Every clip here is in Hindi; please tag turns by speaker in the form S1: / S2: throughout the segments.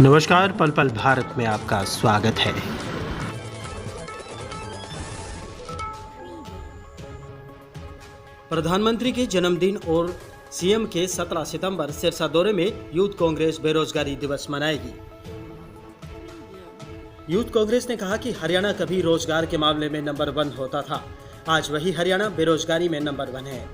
S1: नमस्कार, पल पल भारत में आपका स्वागत है। प्रधानमंत्री के जन्मदिन और सीएम के 17 सितंबर सिरसा दौरे में यूथ कांग्रेस बेरोजगारी दिवस मनाएगी। यूथ कांग्रेस ने कहा कि हरियाणा कभी रोजगार के मामले में नंबर 1 होता था, आज वही हरियाणा बेरोजगारी में नंबर 1 है।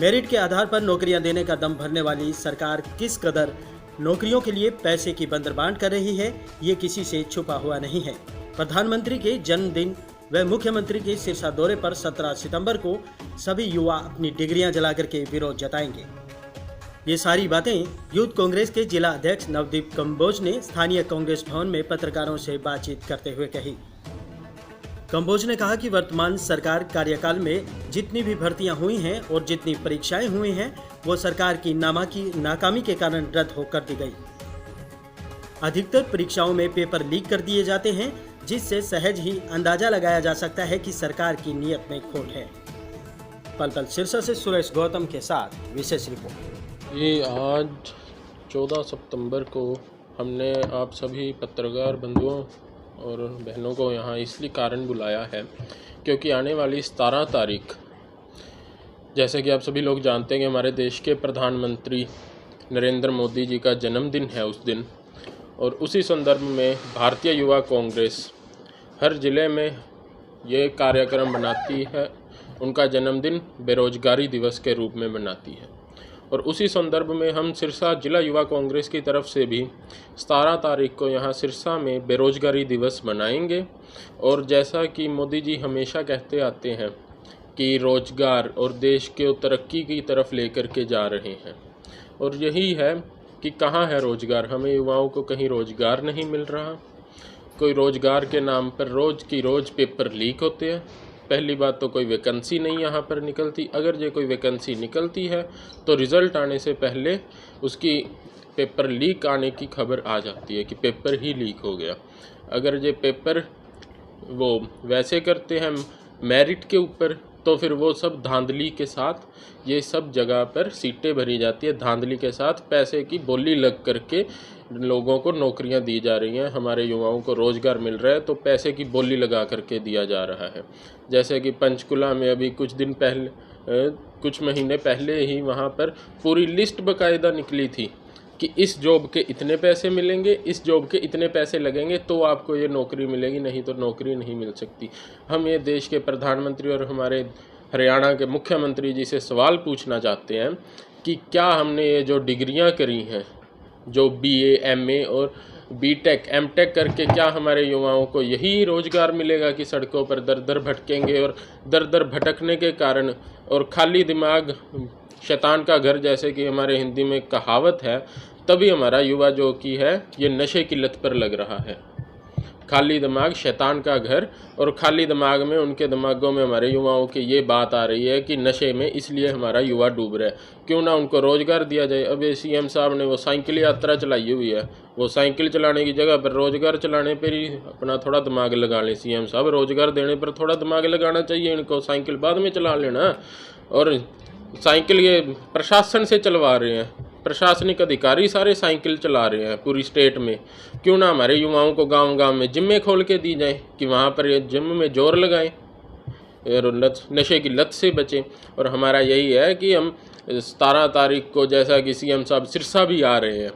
S1: मेरिट के आधार पर नौकरियां देने का दम भरने वाली सरकार किस कदर नौकरियों के लिए पैसे की बंदरबांट कर रही है, ये किसी से छुपा हुआ नहीं है। प्रधानमंत्री के जन्मदिन व मुख्यमंत्री के सिरसा दौरे पर 17 सितंबर को सभी युवा अपनी डिग्रियां जलाकर के विरोध जताएंगे। ये सारी बातें यूथ कांग्रेस के जिला अध्यक्ष नवदीप कंबोज ने स्थानीय कांग्रेस भवन में पत्रकारों से बातचीत करते हुए कही। कंबोज ने कहा कि वर्तमान सरकार कार्यकाल में जितनी भी भर्तियां हुई हैं और जितनी परीक्षाएं हुई हैं, वो सरकार की नाकामी के कारण रद्द होकर दी गई। अधिकतर परीक्षाओं में पेपर लीक कर दिए जाते हैं, जिससे सहज ही अंदाजा लगाया जा सकता है कि सरकार की नीयत में खोट है। पल पल सिरसा से सुरेश गौतम के साथ विशेष रिपोर्ट।
S2: ये आज 14 सितंबर को हमने आप सभी पत्रकार बंधुओं और बहनों को यहाँ इसलिए कारण बुलाया है क्योंकि आने वाली 17 तारीख, जैसे कि आप सभी लोग जानते हैं कि हमारे देश के प्रधानमंत्री नरेंद्र मोदी जी का जन्मदिन है उस दिन, और उसी संदर्भ में भारतीय युवा कांग्रेस हर ज़िले में ये कार्यक्रम बनाती है, उनका जन्मदिन बेरोजगारी दिवस के रूप में मनाती है। और उसी संदर्भ में हम सिरसा जिला युवा कांग्रेस की तरफ से भी 17 तारीख को यहाँ सिरसा में बेरोजगारी दिवस मनाएंगे। और जैसा कि मोदी जी हमेशा कहते आते हैं कि रोजगार और देश को तरक्की की तरफ लेकर के जा रहे हैं, और यही है कि कहाँ है रोजगार। हमें युवाओं को कहीं रोजगार नहीं मिल रहा। कोई रोजगार के नाम पर रोज़ की रोज़ पेपर लीक होते हैं। पहली बात तो कोई वैकेंसी नहीं यहाँ पर निकलती। अगर ये कोई वैकेंसी निकलती है तो रिज़ल्ट आने से पहले उसकी पेपर लीक आने की खबर आ जाती है कि पेपर ही लीक हो गया। अगर ये पेपर वो वैसे करते हैं मेरिट के ऊपर, तो फिर वो सब धांधली के साथ ये सब जगह पर सीटें भरी जाती है। धांधली के साथ पैसे की बोली लग करके लोगों को नौकरियां दी जा रही हैं, हमारे युवाओं को रोज़गार मिल रहा है तो पैसे की बोली लगा करके दिया जा रहा है। जैसे कि पंचकुला में अभी कुछ महीने पहले ही वहाँ पर पूरी लिस्ट बाकायदा निकली थी कि इस जॉब के इतने पैसे मिलेंगे, इस जॉब के इतने पैसे लगेंगे तो आपको ये नौकरी मिलेगी, नहीं तो नौकरी नहीं मिल सकती। हम ये देश के प्रधानमंत्री और हमारे हरियाणा के मुख्यमंत्री जी से सवाल पूछना चाहते हैं कि क्या हमने ये जो डिग्रियां करी हैं, जो BA, MA और B.Tech, M.Tech करके, क्या हमारे युवाओं को यही रोज़गार मिलेगा कि सड़कों पर दर दर भटकेंगे। और दर दर भटकने के कारण और खाली दिमाग शैतान का घर, जैसे कि हमारे हिंदी में कहावत है, तभी हमारा युवा जो कि है ये नशे की लत पर लग रहा है। खाली दिमाग शैतान का घर, और खाली दिमाग में उनके दिमागों में हमारे युवाओं की ये बात आ रही है कि नशे में इसलिए हमारा युवा डूब रहा है। क्यों ना उनको रोज़गार दिया जाए। अब ये CM साहब ने वो साइकिल यात्रा चलाई हुई है, वो साइकिल चलाने की जगह पर रोज़गार चलाने पर ही अपना थोड़ा दिमाग लगा लें। CM साहब, रोज़गार देने पर थोड़ा दिमाग लगाना चाहिए इनको, साइकिल बाद में चला लेना। और साइकिल ये प्रशासन से चलवा रहे हैं, प्रशासनिक अधिकारी सारे साइकिल चला रहे हैं पूरी स्टेट में। क्यों ना हमारे युवाओं को गांव-गांव में जिम्में खोल के दी जाए कि वहाँ पर ये जिम में जोर लगाएं और नशे की लत से बचें। और हमारा यही है कि हम 17 तारीख को, जैसा कि CM साहब सिरसा भी आ रहे हैं,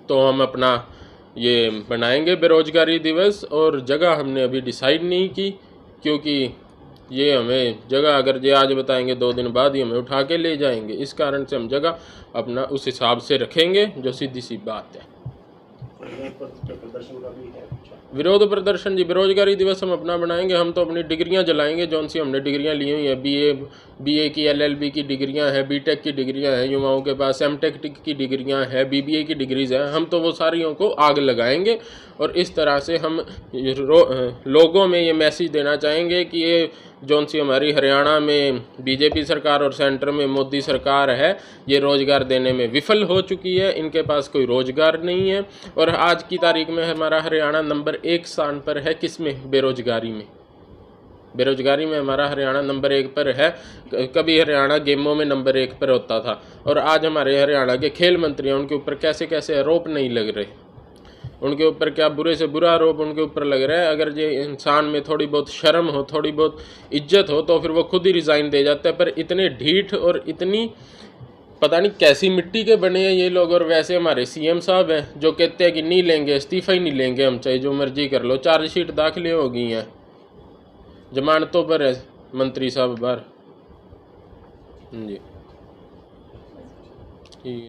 S2: तो हम अपना ये बनाएंगे बेरोजगारी दिवस। और जगह हमने अभी डिसाइड नहीं की, क्योंकि ये हमें जगह अगर ये आज बताएंगे 2 दिन बाद ही हमें उठा के ले जाएंगे। इस कारण से हम जगह अपना उस हिसाब से रखेंगे, जो सीधी सी बात है। विरोध प्रदर्शन जी, बेरोजगारी दिवस हम अपना बनाएंगे। हम तो अपनी डिग्रियां जलाएंगे, जौन सी हमने डिग्रियां ली हुई हैं। BA की, LLB की डिग्रियां हैं, B.Tech की डिग्रियां हैं युवाओं के पास, M.Tech की डिग्रियां हैं, BBA की डिग्रीज़ हैं। हम तो वो सारियों को आग लगाएंगे। और इस तरह से हम लोगों में ये मैसेज देना चाहेंगे कि ये जौन सी हमारी हरियाणा में BJP सरकार और सेंटर में मोदी सरकार है, ये रोज़गार देने में विफल हो चुकी है। इनके पास कोई रोज़गार नहीं है। और आज की तारीख में हमारा हरियाणा नंबर 1 स्थान पर है। किस में? बेरोजगारी में। बेरोजगारी में हमारा हरियाणा नंबर 1 पर है। कभी हरियाणा गेमों में नंबर 1 पर होता था, और आज हमारे हरियाणा के खेल मंत्री हैं, उनके ऊपर कैसे कैसे आरोप नहीं लग रहे। उनके ऊपर क्या बुरे से बुरा आरोप उनके ऊपर लग रहा है। अगर ये इंसान में थोड़ी बहुत शर्म हो, थोड़ी बहुत इज्जत हो, तो फिर वो खुद ही रिज़ाइन दे जाता है। पर इतने ढीठ और इतनी पता नहीं कैसी मिट्टी के बने हैं ये लोग। और वैसे हमारे सीएम साहब हैं जो कहते हैं कि नहीं लेंगे, इस्तीफ़ा ही नहीं लेंगे हम, चाहे जो मर्जी कर लो। चार्जशीट दाखिल हो गई हैं, जमानतों पर है मंत्री साहब बाहर जी।